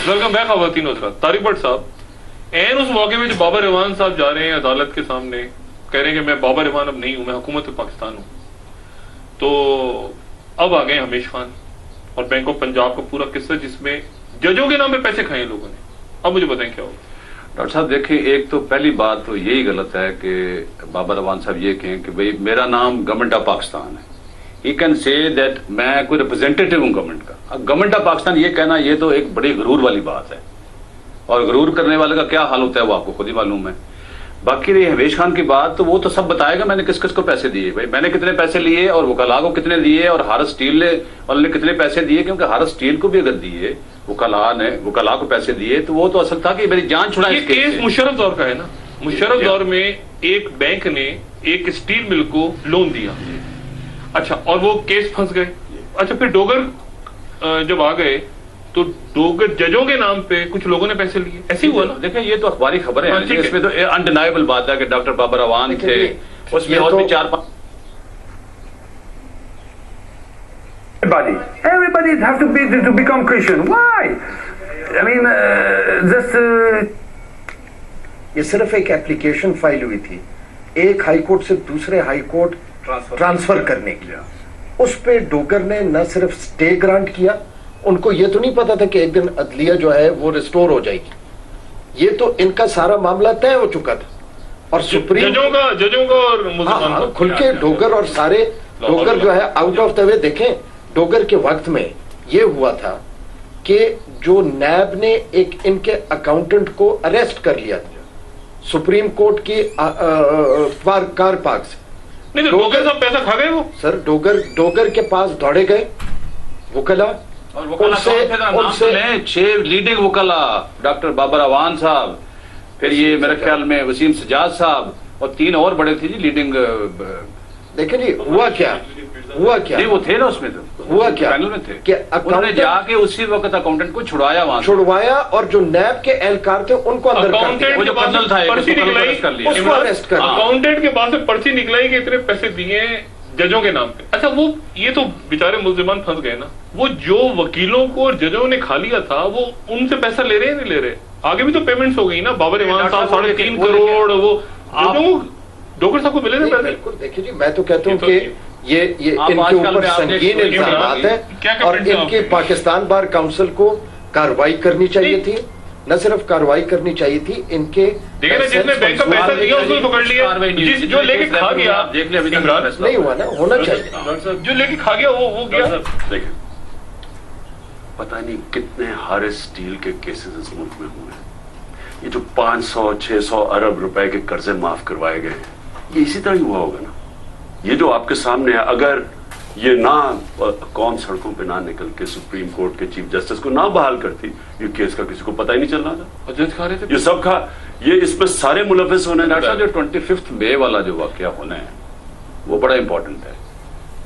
Welcome back खवातीन हज़रात। तारिक भट्ट साहब N उस मौके में जो बाबर इवान साहब जा रहे हैं अदालत के सामने, कह रहे हैं कि मैं बाबर इवान अब नहीं हूं, मैं हुकूमत पाकिस्तान हूं, तो अब आ गए हमीश खान और बैंक ऑफ पंजाब का पूरा किस्सा जिसमें जजों के नाम पे पैसे खाए लोगों ने। अब मुझे बताएं क्या होगा। डॉक्टर साहब देखिए, एक तो पहली बात तो यही गलत है कि बाबर इवान साहब ये कहें कि भाई मेरा नाम गवर्नमेंट ऑफ पाकिस्तान है। ही कैन से दैट मैं कोई रिप्रेजेंटेटिव हूं गवर्नमेंट का। अब गवर्नमेंट ऑफ पाकिस्तान ये कहना, ये तो एक बड़ी गरूर वाली बात है, और गरूर करने वाले का क्या हाल होता है वो आपको खुद ही मालूम है। बाकी रही हमीश खान की बात, तो वो तो सब बताएगा मैंने किस किस को पैसे दिए, भाई मैंने कितने पैसे लिए और वकला को कितने दिए और हारस स्टील वाले ने कितने पैसे दिए, क्योंकि हारस स्टील को भी अगर दिए वकला को पैसे दिए तो वो तो असल था कि मेरी जान छुड़ाए। ये केस मुशर्रफ दौर का है ना। मुशर्रफ दौर में एक बैंक ने एक स्टील मिल को लोन दिया, अच्छा, और वो केस फंस गए। अच्छा, फिर डोगर जब आ गए तो डोगर जजों के नाम पे कुछ लोगों ने पैसे लिए, ऐसे ही हुआ ना। देखें ये तो अखबारी खबर है, इसमें तो अनडिनाइबल बात है कि डॉक्टर बाबर इवान थे, उसमें और भी 4-5 Everybody have to become Christian. Why? I mean, ये सिर्फ एक एप्लीकेशन फाइल हुई थी एक हाई कोर्ट से दूसरे हाई कोर्ट ट्रांसफर करने के लिए। उस पे डोगर ने न सिर्फ स्टे ग्रांट किया, उनको ये तो नहीं पता था कि एक दिन अदलिया जो है वो रिस्टोर हो जाएगी। ये तो इनका सारा मामला तय हो चुका था और सुप्रीम जजों का और मुसलमानों खुल के डोगर और सारे डोगर जो है आउट ऑफ द वे। देखें डोगर के वक्त में ये हुआ था कि जो नैब ने एक इनके अकाउंटेंट को अरेस्ट कर लिया था सुप्रीम कोर्ट की कार पार्क से। नहीं तो डोगर साहब पैसा खा गए वो। सर डोगर के पास दौड़े गए वकला, और उनसे 6 लीडिंग वकला, डॉक्टर बाबर इवान साहब, फिर ये मेरे ख्याल में वसीम सजाद साहब और 3 और बड़े थे जी लीडिंग। देखिए जी हुआ क्या नहीं वो थे ना उसमें, तो हुआ क्या पैनल में थे कि उन्होंने जाके उसी वक्त अकाउंटेंट को छुड़वाया और जो नैब के एहलकार थे उनको अंदर कर दिया। वो जो कर्नल था उसको अरेस्ट कर दिया। अकाउंटेंट के पास से पर्ची निकलाई कि इतने पैसे दिए जजों के नाम पे। अच्छा, वो ये तो बेचारे मुल्जिमान फंस गए ना। वो जो वकीलों को और जजों ने खा लिया था वो उनसे पैसा ले रहे हैं नहीं ले रहे, आगे भी तो पेमेंट्स हो गई ना। बाबर इवान साहब 3.5 करोड़ वो डोगर साहब को मिले थे पैसे। बिल्कुल देखिए जी, मैं तो कहता हूँ कि ये इनके ऊपर संगीन इल्जामात है और इनकी पाकिस्तान बार काउंसिल को कार्रवाई करनी चाहिए थी, न सिर्फ कार्रवाई करनी चाहिए थी इनके। जिसने बैंक का पैसा दिया उसको पकड़ लिया, जो लेके खा गया नहीं हुआ ना, होना चाहिए। जो लेके खा गया वो गया। देखिए पता नहीं कितने हारिस स्टील के केसेस इस मुल्क में हुए हैं। ये जो 500-600 अरब रुपए के कर्जे माफ करवाए गए हैं, ये इसी तरह ही हुआ होगा ना। ये जो आपके सामने है, अगर ये ना कौन सड़कों पे ना निकल के सुप्रीम कोर्ट के चीफ जस्टिस को ना बहाल करती, ये केस का किसी को पता ही नहीं चल रहा था। जज खा रहे थे ये सब खा, ये इसमें सारे मुलविस होने। डॉक्टर साहब जो 25 मई वाला जो वाकया होना है वो बड़ा इंपॉर्टेंट है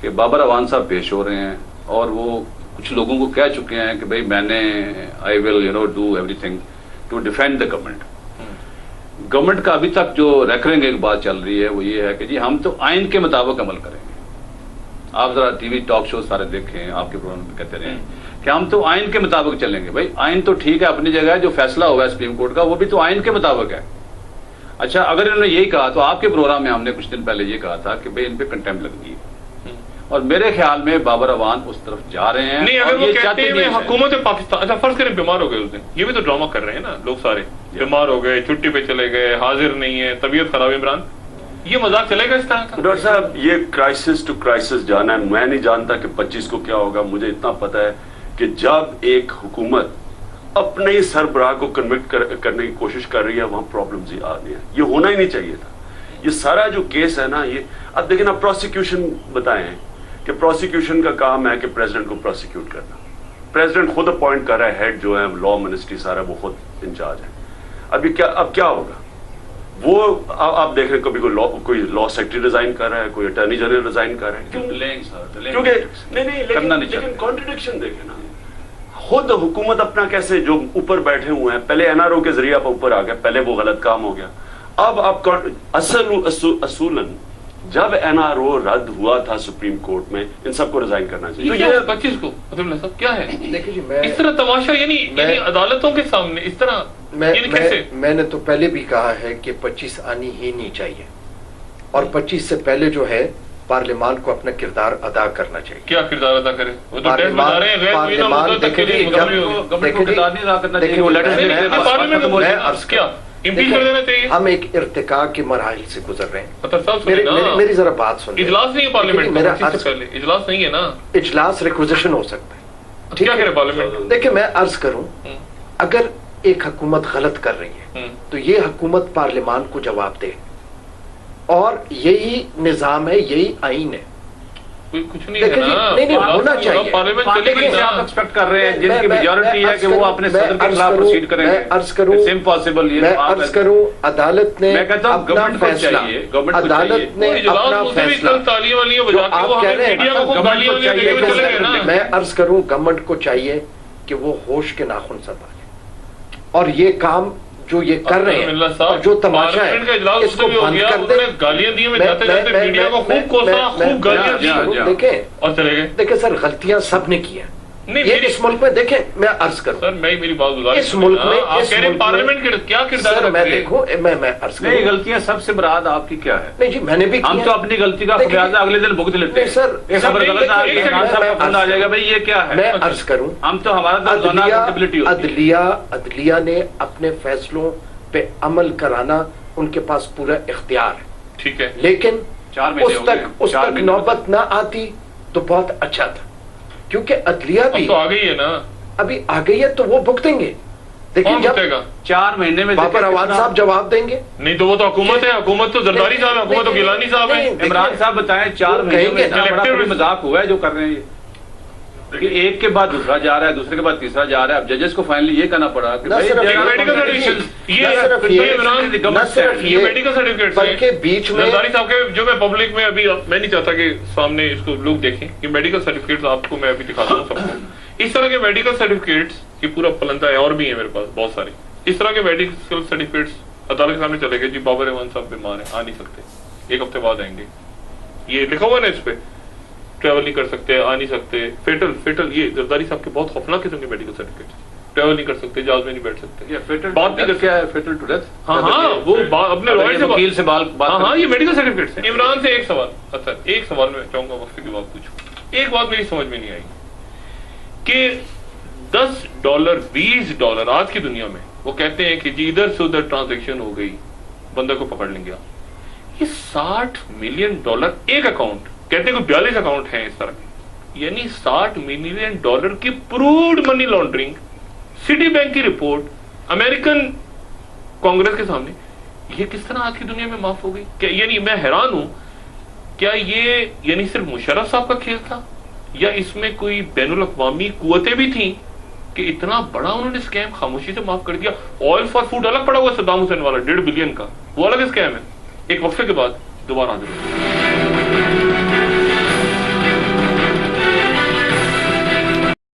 कि बाबर इवान साहब पेश हो रहे हैं और वो कुछ लोगों को कह चुके हैं कि भाई मैंने I will do everything to defend the government. Government का अभी तक जो रेकरिंग एक बात चल रही है वो ये है कि जी हम तो आइन के मुताबिक अमल करेंगे। आप जरा टीवी टॉक शो सारे देखें, आपके प्रोग्राम में कहते रहे कि हम तो आइन के मुताबिक चलेंगे। भाई आइन तो ठीक है अपनी जगह है, जो फैसला हुआ है सुप्रीम कोर्ट का वो भी तो आइन के मुताबिक है। अच्छा, अगर इन्होंने यही कहा तो आपके प्रोग्राम में हमने कुछ दिन पहले ये कहा था कि भाई इन पे कंटेम्प्ट लगनी है, और मेरे ख्याल में बाबर इवान उस तरफ जा रहे हैं। नहीं, अगर वो कहते हैं हुकूमत पाकिस्तान, अच्छा फर्ज करें बीमार हो गए उस दिन, ये भी तो ड्रामा कर रहे हैं ना लोग सारे, बीमार हो गए, छुट्टी पे चले गए, हाजिर नहीं है, तबीयत खराब। इमरान ये मजाक चलेगा इस तरह का? डॉक्टर साहब ये क्राइसिस टू क्राइसिस जाना है। मैं नहीं जानता कि 25 को क्या होगा, मुझे इतना पता है कि जब एक हुकूमत अपने ही सरबराह को कन्विक्ट करने की कोशिश कर रही है वहां प्रॉब्लम्स ही आ रही है। ये होना ही नहीं चाहिए था। ये सारा जो केस है ना, ये अब देखिए ना, प्रोसिक्यूशन बताएं कि प्रोसिक्यूशन का काम है कि प्रेसिडेंट को प्रोसिक्यूट करना। प्रेसिडेंट खुद अपॉइंट कर रहा है, हेड जो है लॉ मिनिस्ट्री सारा वो खुद इंचार्ज है। अब क्या होगा वो आप देख रहे हैं, कभी कोई लॉ सेक्रेटरी रिजाइन कर रहा है, कोई अटॉर्नी जनरल रिजाइन कर रहा है। क्योंकि लेकिन कॉन्ट्रडिक्शन देखें ना, खुद हुकूमत अपना कैसे जो ऊपर बैठे हुए हैं, पहले एनआरओ के जरिए आप ऊपर आ गए, पहले वो गलत काम हो गया। अब आप असूलन جب NRO رد ہوا تھا سپریم کورٹ میں ان سب کو ریزائن کرنا چاہیے. تو یہ 25 کو صاحب کیا ہے دیکھیے جی اس طرح تماشا یعنی عدالتوں کے سامنے اس طرح میں نے تو پہلے بھی کہا ہے کہ 25 آنی ہی نہیں چاہیے اور 25 سے پہلے جو ہے پارلیمان کو اپنا کردار ادا کرنا چاہیے. کیا کردار ادا کرے؟ ہم ایک ارتقاء کے مراحل سے گزر رہے ہیں. میری ذرا بات سنیں. اجلاس نہیں ہے پارلیمنٹ، اجلاس نہیں ہے نا. اجلاس ریکوزیشن ہو سکتا ہے. کیا کرے پارلیمنٹ؟ دیکھیں میں عرض کروں، اگر ایک حکومت غلط کر رہی ہے تو یہ حکومت پارلیمان کو جواب دے، اور یہی نظام ہے، یہی آئین ہے. کچھ نہیں ہے نا، نہیں ہونا چاہیے. پارلیمنٹ چلے گی نا. آپ ایکسپیکٹ کر رہے ہیں جن کی میجورٹی ہے کہ وہ اپنے صدر کے خلاف پروسیڈ کریں گے. میں عرض کروں عدالت نے اپنا فیصلہ، عدالت نے اپنا فیصلہ، آپ کہہ رہے ہیں، میں عرض کروں گورنمنٹ کو چاہیے کہ وہ ہوش کے ناخن سنبھالے اور یہ کام جو یہ کر رہے ہیں اور جو تماشا ہے اس کو بند کر دیں. گالیاں دی میں جاتے جاتے میڈیا کو خوب کوسا، خوب گالیاں دی. دیکھیں اور چلے گئے. دیکھیں سر غلطیاں سب نے کی ہیں. یہ اس ملک میں دیکھیں میں عرض کروں سر، میں میری بات گزارش، اس ملک میں آپ کہہ رہے ہیں پارلیمنٹ کے کیا کردار میں دیکھوں میں عرض کروں. نہیں، غلطیاں سب سے مراد آپ کی کیا ہے؟ نہیں جی میں نے بھی ہم تو اپنی غلطی کا خمیازہ اگلے دن بھگت لیتے ہیں. سر ایک خبر غلط آ جائے گا بھائی یہ کیا ہے. میں عرض کروں ہم تو ہمارا عدلیہ نے اپنے فیصلوں پہ عمل کرانا ان کے پاس پورا اختیار ہے. ٹھیک ہے، لیکن اس تک نوبت نہ آتی تو بہت اچھا تھا، کیونکہ عدلیہ بھی تو آ گئی ہے نا، ابھی آ گئی ہے تو وہ بھگتیں گے. لیکن جب 4 مہینے میں بابر اعوان صاحب جواب دیں گے. نہیں تو وہ تو حکومت ہے، حکومت تو زرداری صاحب ہے، حکومت تو گیلانی صاحب ہے. عمران صاحب بتائیں 4 مہینے میں بڑا کوئی مذاق ہوا ہے جو کر رہے ہیں کہ ایک کے بعد دوسرا جا رہا ہے، دوسرے کے بعد تیسرا جا رہا ہے. اب ججز کو فائنلی یہ کہنا پڑا کہ میڈیکل سرٹیفکیٹ بلکہ بیچ میں زرداری صاحب کے جو میں پبلک میں ابھی میں نہیں چاہتا کہ سامنے اس کو لوگ دیکھیں کہ میڈیکل سرٹیفکیٹ آپ کو میں ابھی دکھاتا ہوں سب کو. اس طرح کے میڈیکل سرٹیفکیٹس یہ پورا پلندہ ہے، اور بھی ہیں میرے پاس بہت سارے اس طرح کے میڈیکل سرٹیفکیٹس عدالت کے سامنے چلے گئے. جی بابر اعوان صاحب بیمار ہیں، آ نہیں سکتے، 1 ہفتے بعد آئیں گے. یہ لکھا ہوا نا اس پہ، ٹریول نہیں کر سکتے، آ نہیں سکتے. فیٹل یہ زرداری صاحب کے بہت خوفناک قسم کے میڈیکل سرٹیفکیٹ، ٹریول نہیں کر سکتے، جہاز میں نہیں بیٹھ سکتے، بات نہیں کر سکتے. Fatal to death. ہاں وہ اپنے لائر سے وکیل سے بات. ہاں یہ میڈیکل سرٹیفکیٹس ہیں. عمران سے ایک سوال، اچھا ایک سوال میں چاہوں گا وقت کی بات پوچھوں. ایک بات میری سمجھ میں نہیں آئی کہ $10 $20 آج کی دنیا میں وہ کہتے ہیں کہ جی ادھر سے ادھر ٹرانزیکشن ہو گئی، بندہ کو پکڑ لیں گے. یہ $60 ملین ایک اکاؤنٹ، کہتے ہیں کہ 42 اکاؤنٹ ہیں اس طرح کے، یعنی $60 ملین کی پروڈ منی لانڈرنگ. سٹی بینک کی رپورٹ امریکن کانگریس کے سامنے، یہ کس طرح آج کی دنیا میں معاف ہو گئی؟ یعنی میں حیران ہوں، کیا یہ یعنی صرف مشرف صاحب کا کھیل تھا یا اس میں کوئی بین الاقوامی قوتیں بھی تھیں کہ اتنا بڑا انہوں نے اسکیم خاموشی سے معاف کر دیا؟ آئل فار فوڈ الگ پڑا ہوا صدام حسین والا $1.5 بلین کا، وہ الگ اسکیم ہے. ایک وقفے کے بعد دوبارہ حاضر